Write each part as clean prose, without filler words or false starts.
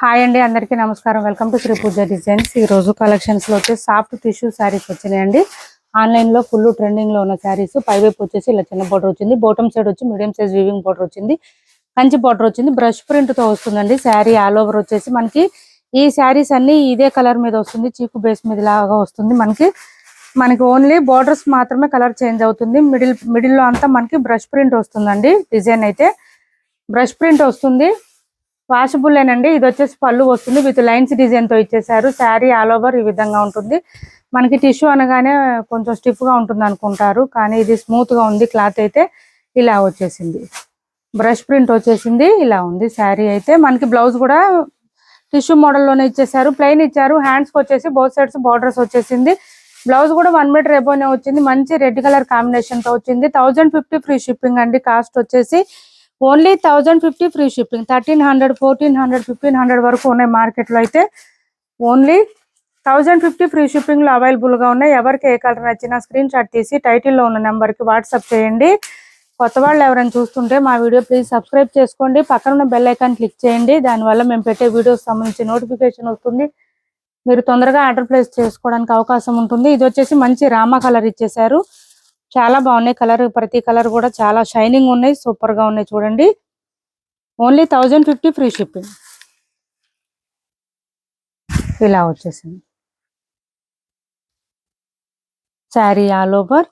Hi అండి, అందరికీ నమస్కారం. Welcome to Sri Pooja designs. ఈ రోజు కలెక్షన్స్ లో వచ్చేసి సాఫ్ట్ టిష్యూ శారీస్ వచ్చినాయండి. ఆన్లైన్ లో ఫుల్ ట్రెండింగ్ లో ఉన్న శారీస్. పైవైపు వచ్చేసి ఇలా చిన్న బోర్డర్ వచ్చింది, బాటమ్ సైడ్ వచ్చి మీడియం సైజ్ వీవింగ్ బోర్డర్ వచ్చింది, కంచి బోర్డర్ వచ్చింది, బ్రష్ ప్రింట్ తో వస్తుందండి. శారీ ఆల్ ఓవర్ వచ్చేసి మనకి ఈ శారీస్ అన్ని ఇదే కలర్ మీద వస్తుంది, చీకు బేస్ మీద లాగా వస్తుంది. మనకి ఓన్లీ బోర్డర్స్ మాత్రమే కలర్ చేంజ్ అవుతుంది. మిడిల్ లో అంతా మనకి బ్రష్ ప్రింట్ వస్తుందండి. డిజైన్ అయితే బ్రష్ ప్రింట్ వస్తుంది, వాషబుల్ ఏనండి. ఇది వచ్చేసి పళ్ళు వస్తుంది, విత్ లైన్స్ డిజైన్ తో ఇచ్చేసారు. శారీ ఆల్ ఓవర్ ఈ విధంగా ఉంటుంది. మనకి టిష్యూ అనగానే కొంచెం స్టిఫ్ గా ఉంటుంది అనుకుంటారు, కానీ ఇది స్మూత్ గా ఉంది. క్లాత్ అయితే ఇలా వచ్చేసింది, బ్రష్ ప్రింట్ వచ్చేసింది, ఇలా ఉంది శారీ అయితే. మనకి బ్లౌజ్ కూడా టిష్యూ మోడల్ లోనే ఇచ్చేసారు, ప్లెయిన్ ఇచ్చారు. హ్యాండ్స్ కి వచ్చేసి బోత్ సైడ్స్ బార్డర్స్ వచ్చేసింది. బ్లౌజ్ కూడా 1 మీటర్ ఎబోనే వచ్చింది, మంచి రెడ్ కలర్ కాంబినేషన్ తో వచ్చింది. 1050 ఫ్రీ షిప్పింగ్ అండి. కాస్ట్ వచ్చేసి ఓన్లీ 1050 ఫ్రీ షిప్పింగ్. 1300, 1400, 1500 వరకు ఉన్నాయి మార్కెట్ లో. అయితే ఓన్లీ 1050 ఫ్రీ షిప్పింగ్ లో అవైలబుల్ గా ఉన్నాయి. ఎవరికి ఏ కలర్ నచ్చినా స్క్రీన్ షాట్ తీసి టైటిల్ లో ఉన్న నెంబర్ కి వాట్సాప్ చేయండి. కొత్త వాళ్ళు ఎవరైనా చూస్తుంటే మా వీడియో ప్లీజ్ సబ్స్క్రైబ్ చేసుకోండి, పక్కన ఉన్న బెల్ ఐకాన్ క్లిక్ చేయండి. దానివల్ల మేము పెట్టే వీడియోస్ సంబంధించి నోటిఫికేషన్ వస్తుంది, మీరు తొందరగా ఆర్డర్ ప్లేస్ చేసుకోవడానికి అవకాశం ఉంటుంది. ఇది వచ్చేసి మంచి రామా కలర్ ఇచ్చేసారు, చాలా బాగున్నాయి కలర్. ప్రతి కలర్ కూడా చాలా షైనింగ్ ఉన్నాయి, సూపర్ గా ఉన్నాయి. చూడండి, ఓన్లీ 1050 ఫ్రీ షిప్పింగ్. ఇలా వచ్చేసింది sari all over.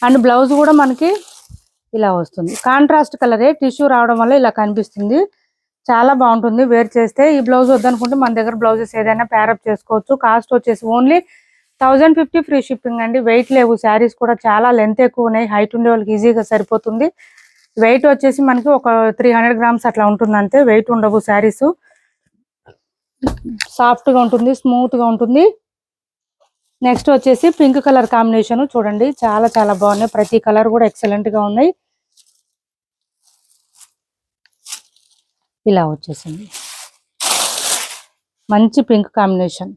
And blouse కూడా మనకి ఇలా వస్తుంది, కాంట్రాస్ట్ కలరే. టిష్యూ రావడం వల్ల ఇలా కనిపిస్తుంది, చాలా బాగుంటుంది వేర్ చేస్తే. ఈ బ్లౌజ్ వద్దనుకుంటే మన దగ్గర బ్లౌజెస్ ఏదైనా ప్యారప్ చేసుకోవచ్చు. కాస్ట్ వచ్చేసి ఓన్లీ 1050 ఫ్రీ షిప్పింగ్ అండి. వెయిట్ లేవు శారీస్ కూడా, చాలా లెంత్ ఎక్కువ ఉన్నాయి. హైట్ ఉండే వాళ్ళకి ఈజీగా సరిపోతుంది. వెయిట్ వచ్చేసి మనకి ఒక 300 గ్రామ్స్ అట్లా ఉంటుంది అంతే, వెయిట్ ఉండవు శారీస్. సాఫ్ట్ గా ఉంటుంది, స్మూత్ గా ఉంటుంది. నెక్స్ట్ వచ్చేసి పింక్ కలర్ కాంబినేషన్ చూడండి, చాలా చాలా బాగున్నాయి. ప్రతి కలర్ కూడా ఎక్సలెంట్ గా ఉన్నాయి. ఇలా వచ్చేసింది మంచి పింక్ కాంబినేషన్.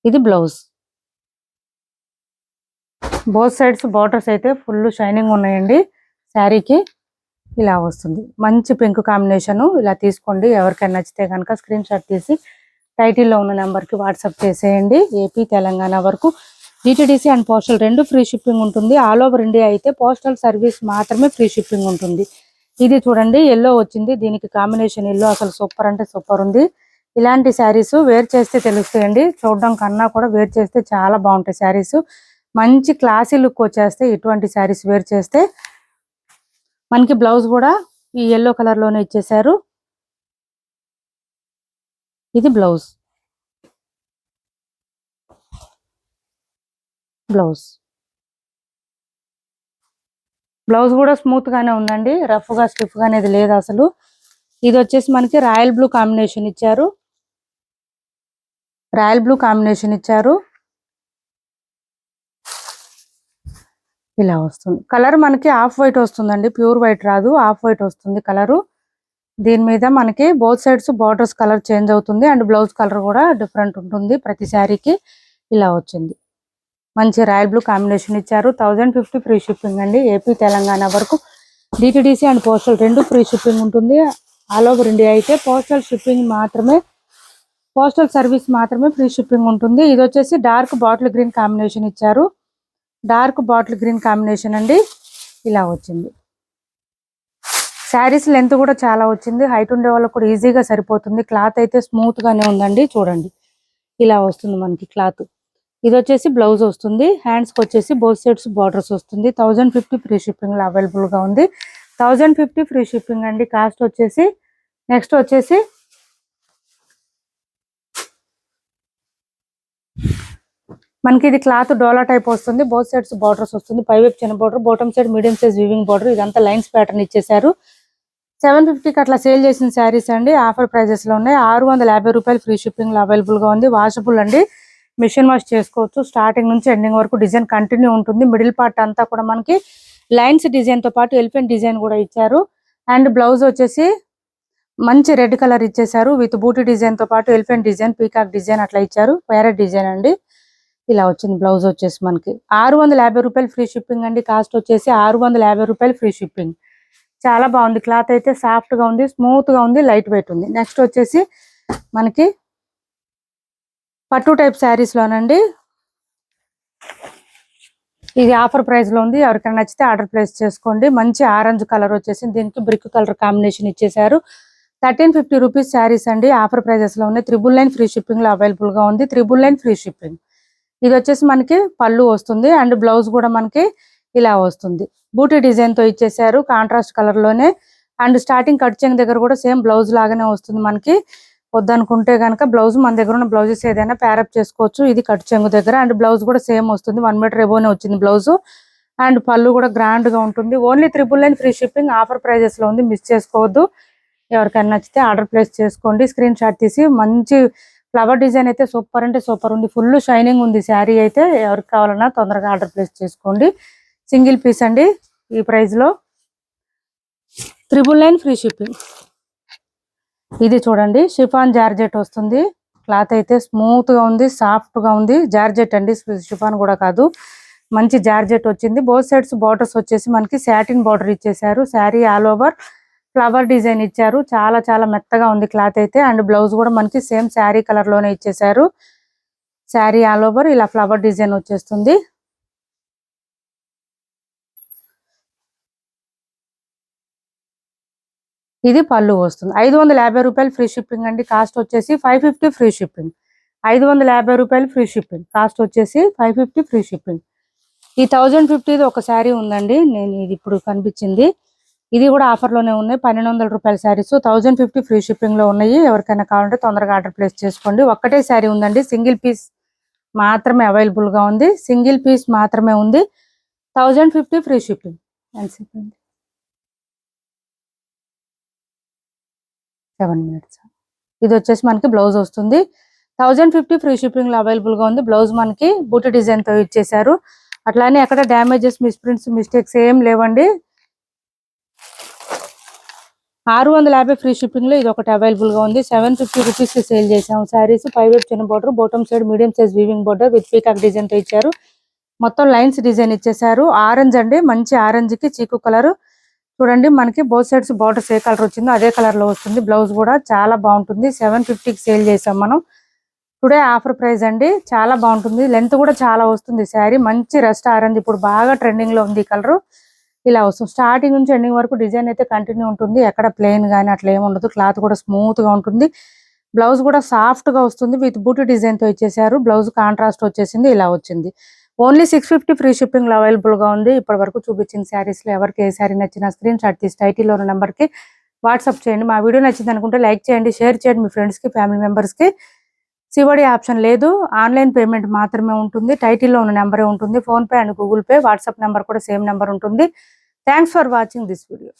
ఇది బ్లౌజ్. బోత్ సైడ్స్ బార్డర్స్ అయితే ఫుల్ షైనింగ్ ఉన్నాయండి శారీకి. ఇలా వస్తుంది మంచి పింక్ కాంబినేషన్. ఇలా తీసుకోండి, ఎవరికైనా నచ్చితే కనుక స్క్రీన్ షాట్ తీసి టైటిల్లో ఉన్న నెంబర్కి వాట్సాప్ చేసేయండి. ఏపీ తెలంగాణ వరకు DTDC and postal 2 free shipping ఉంటుంది. ఆల్ ఓవర్ ఇండియా అయితే పోస్టల్ సర్వీస్ మాత్రమే ఫ్రీ షిప్పింగ్ ఉంటుంది. ఇది చూడండి, ఎల్లో వచ్చింది, దీనికి కాంబినేషన్ ఎల్లో అసలు సూపర్ అంటే సూపర్ ఉంది. ఇలాంటి శారీస్ వేర్ చేస్తే తెలుస్తాయండి, చూడడం కన్నా కూడా వేర్ చేస్తే చాలా బాగుంటాయి శారీస్. మంచి క్లాసీ లుక్ వచ్చేస్తే ఇటువంటి శారీస్ వేర్ చేస్తే. మనకి బ్లౌజ్ కూడా ఈ ఎల్లో కలర్ లోనే ఇచ్చేసారు. ఇది బ్లౌజ్. బ్లౌజ్ కూడా స్మూత్ గానే ఉందండి, రఫ్ గా స్టిఫ్ గా అనేది లేదు అసలు. ఇది వచ్చేసి మనకి రాయల్ బ్లూ కాంబినేషన్ ఇచ్చారు, ఇలా వస్తుంది. కలర్ మనకి ఆఫ్ వైట్ వస్తుందండి, ప్యూర్ వైట్ రాదు, ఆఫ్ వైట్ వస్తుంది కలరు. దీని మీద మనకి both sides borders colour change అవుతుంది, అండ్ బ్లౌజ్ కలర్ కూడా డిఫరెంట్ ఉంటుంది ప్రతి శారీకి. ఇలా వచ్చింది, మంచి రాయల్ బ్లూ కాంబినేషన్ ఇచ్చారు. 1050 ఫ్రీ షిప్పింగ్ అండి. ఏపీ తెలంగాణ వరకు DTDC and postal 2 free shipping ఉంటుంది. ఆల్ ఓవర్ ఇండియా అయితే పోస్టల్ సర్వీస్ మాత్రమే ఫ్రీ షిప్పింగ్ ఉంటుంది. ఇది వచ్చేసి డార్క్ బాటిల్ గ్రీన్ కాంబినేషన్ ఇచ్చారు, డార్క్ బాటిల్ గ్రీన్ కాంబినేషన్ అండి. ఇలా వచ్చింది. శారీస్ లెంత్ కూడా చాలా వచ్చింది, హైట్ ఉండే వాళ్ళకి కూడా ఈజీగా సరిపోతుంది. క్లాత్ అయితే స్మూత్ గానే ఉందండి, చూడండి ఇలా వస్తుంది మనకి క్లాత్. ఇది వచ్చేసి బ్లౌజ్ వస్తుంది, హ్యాండ్స్ కి వచ్చేసి బోత్ సైడ్స్ బార్డర్స్ వస్తుంది. 1050 ఫ్రీ షిప్పింగ్ లో అవైలబుల్ గా ఉంది. 1050 ఫ్రీ షిప్పింగ్ అండి. కాస్ట్ వచ్చేసి నెక్స్ట్ వచ్చేసి మనకి ఇది క్లాత్ డోలా టైప్ వస్తుంది, బోత్ సైడ్స్ బార్డర్స్ వస్తుంది. పైవైపు చిన్న border, bottom side medium size weaving border. ఇదంతా లైన్స్ ప్యాటర్న్ ఇచ్చేసారు. 750కి అట్లా సేల్ చేసిన శారీస్ అండి, ఆఫర్ ప్రైజెస్ లో ఉన్నాయి. 650 రూపాయలు ఫ్రీ షిప్పింగ్ లో అవైలబుల్ గా ఉంది. వాషబుల్ అండి, మిషన్ వాష్ చేసుకోవచ్చు. స్టార్టింగ్ నుంచి ఎండింగ్ వరకు డిజైన్ కంటిన్యూ ఉంటుంది. మిడిల్ పార్ట్ అంతా కూడా మనకి లైన్స్ డిజైన్ తో పాటు ఎలిఫెంట్ డిజైన్ కూడా ఇచ్చారు. అండ్ బ్లౌజ్ వచ్చేసి మంచి రెడ్ కలర్ ఇచ్చేసారు, విత్ బూటీ డిజైన్ తో పాటు ఎలిఫెంట్ డిజైన్, పీకాక్ డిజైన్ అట్లా ఇచ్చారు. ప్యారెట్ డిజైన్ అండి. ఇలా వచ్చింది బ్లౌజ్ వచ్చేసి మనకి 650 రూపాయలు ఫ్రీ షిప్పింగ్ అండి. కాస్ట్ వచ్చేసి 650 రూపాయలు ఫ్రీ షిప్పింగ్. చాలా బాగుంది. క్లాత్ అయితే సాఫ్ట్ గా ఉంది, స్మూత్ గా ఉంది, లైట్ వెయిట్ ఉంది. నెక్స్ట్ వచ్చేసి మనకి పట్టు టైప్ శారీస్ లోనండి. ఇది ఆఫర్ ప్రైస్ లో ఉంది. ఎవరికైనా నచ్చితే ఆర్డర్ ప్లేస్ చేసుకోండి. మంచి ఆరెంజ్ కలర్ వచ్చేసి దీనికి బ్రిక్ కలర్ కాంబినేషన్ ఇచ్చేసారు. 1350 రూపీస్ శారీస్ అండి. ఆఫర్ ప్రైజెస్ లో ఉన్నాయి. 999 ఫ్రీ షిప్పింగ్ లో అవైలబుల్ గా ఉంది. 999 ఫ్రీ షిప్పింగ్. ఇది వచ్చేసి మనకి పళ్ళు వస్తుంది అండ్ బ్లౌజ్ కూడా మనకి ఇలా వస్తుంది. బూటీ డిజైన్ తో ఇచ్చేసారు కాంట్రాస్ట్ కలర్ లోనే. అండ్ స్టార్టింగ్ కట్ చెంగ్ దగ్గర కూడా సేమ్ బ్లౌజ్ లాగానే వస్తుంది మనకి. వద్దనుకుంటే కనుక బ్లౌజ్ మన దగ్గర ఉన్న బ్లౌజెస్ ఏదైనా ప్యారప్ చేసుకోవచ్చు. ఇది కట్ చెంగు దగ్గర అండ్ బ్లౌజ్ కూడా సేమ్ వస్తుంది. 1 మీటర్ ఎబోనే వచ్చింది బ్లౌజ్. అండ్ పళ్ళు కూడా గ్రాండ్ గా ఉంటుంది. Only 999 free shipping. Offer prices లో ఉంది. మిస్ చేసుకోవద్దు. ఎవరికైనా నచ్చితే ఆర్డర్ ప్లేస్ చేసుకోండి. స్క్రీన్ షాట్ తీసి మంచి ఫ్లవర్ డిజైన్ అయితే సూపర్ అంటే సూపర్ ఉంది. ఫుల్ షైనింగ్ ఉంది శారీ అయితే. ఎవరికి కావాలన్నా తొందరగా ఆర్డర్ ప్లేస్ చేసుకోండి. సింగిల్ పీస్ అండి. ఈ ప్రైస్ లో 999 ఫ్రీ షిప్పింగ్. ఇది చూడండి షిఫాన్ జార్జెట్ వస్తుంది. క్లాత్ అయితే స్మూత్ గా ఉంది, సాఫ్ట్ గా ఉంది. జార్జెట్ అండి, షిఫాన్ కూడా కాదు. మంచి జార్జెట్ వచ్చింది. బోత్ సైడ్స్ బార్డర్స్ వచ్చేసి మనకి సాటిన్ బార్డర్ ఇచ్చేసారు. Sari all over flower design ఇచ్చారు. చాలా చాలా మెత్తగా ఉంది క్లాత్ అయితే. అండ్ బ్లౌజ్ కూడా మనకి సేమ్ శారీ కలర్ లోనే ఇచ్చేసారు. శారీ ఆల్ ఓవర్ ఇలా ఫ్లవర్ డిజైన్ వచ్చేస్తుంది. ఇది పళ్ళు వస్తుంది. 550 రూపాయలు ఫ్రీ షిప్పింగ్ అండి. కాస్ట్ వచ్చేసి 550 ఫ్రీ షిప్పింగ్. 550 రూపాయలు ఫ్రీ షిప్పింగ్. కాస్ట్ వచ్చేసి 550 ఫ్రీ షిప్పింగ్. ఈ 1050 ఒక శారీ ఉందండి. నేను ఇది ఇప్పుడు కనిపించింది. ఇది కూడా ఆఫర్ లోనే ఉన్నాయి. 1200 రూపాయల శారీస్ 1050 ఫ్రీ షిప్పింగ్ లో ఉన్నాయి. ఎవరికైనా కావాలంటే తొందరగా ఆర్డర్ ప్లేస్ చేసుకోండి. ఒక్కటే శారీ ఉందండి. సింగిల్ పీస్ మాత్రమే అవైలబుల్ గా ఉంది. సింగిల్ పీస్ మాత్రమే ఉంది. 1050 ఫ్రీ షిప్పింగ్. 7 minutes. ఇది వచ్చేసి మనకి బ్లౌజ్ వస్తుంది. 1050 ఫ్రీ షిప్పింగ్ లో అవైలబుల్ గా ఉంది. బ్లౌజ్ మనకి బూటీ డిజైన్ తో ఇచ్చేసారు. అట్లానే అక్కడ డ్యామేజెస్, మిస్ప్రింట్స్, మిస్టేక్స్ ఏం లేవండి. 650 ఫ్రీ షిప్పింగ్ లో ఇది ఒకటి అవైలబుల్ గా ఉంది. 750 రూపీస్ కి సేల్ చేసాము శారీస్. పైవైపు చిన్న border, bottom side medium size weaving border with peacock design తో ఇచ్చారు. మొత్తం లైన్స్ డిజైన్ ఇచ్చేసారు. ఆరెంజ్ అండి, మంచి ఆరెంజ్ కి చీకు కలర్. చూడండి మనకి బోత్ సైడ్స్ బార్డర్స్ ఏ కలర్ వచ్చిందో అదే కలర్ లో వస్తుంది. బ్లౌజ్ కూడా చాలా బాగుంటుంది. 750కి సేల్ చేసాం మనం. టుడే ఆఫర్ ప్రైస్ అండి. చాలా బాగుంటుంది. లెంత్ కూడా చాలా వస్తుంది శారీ. మంచి రస్ట్ ఆరెంజ్ ఇప్పుడు బాగా ట్రెండింగ్ లో ఉంది ఈ కలర్. ఇలా వస్తుంది. స్టార్టింగ్ నుంచి ఎండింగ్ వరకు డిజైన్ అయితే కంటిన్యూ ఉంటుంది. ఎక్కడ ప్లెయిన్ గానీ అట్లా ఏమి ఉండదు. క్లాత్ కూడా స్మూత్ గా ఉంటుంది. బ్లౌజ్ కూడా సాఫ్ట్ గా వస్తుంది. విత్ బూటీ డిజైన్ తో ఇచ్చేసారు. బ్లౌజ్ కాంట్రాస్ట్ వచ్చేసింది. ఇలా వచ్చింది. ఓన్లీ 650 ఫ్రీ షిప్పింగ్ లో అవైలబుల్ గా ఉంది. ఇప్పటి వరకు చూపించిన శారీస్ లో ఎవరికి ఏ శారీ నచ్చినా స్క్రీన్ షాట్ తీసి టైటిల్ లో ఉన్న నెంబర్ కి వాట్సాప్ చేయండి. మా వీడియో నచ్చింది అనుకుంటే లైక్ చేయండి, షేర్ చేయండి మీ ఫ్రెండ్స్ కి, ఫ్యామిలీ మెంబర్స్ కి. సివడి ఆప్షన్ లేదు. ఆన్లైన్ పేమెంట్ మాత్రమే ఉంటుంది. టైటిల్ లో ఉన్న నెంబరే ఉంటుంది. Phone pay and Google pay, WhatsApp number కూడా సేమ్ నెంబర్ ఉంటుంది. Thanks for watching this video.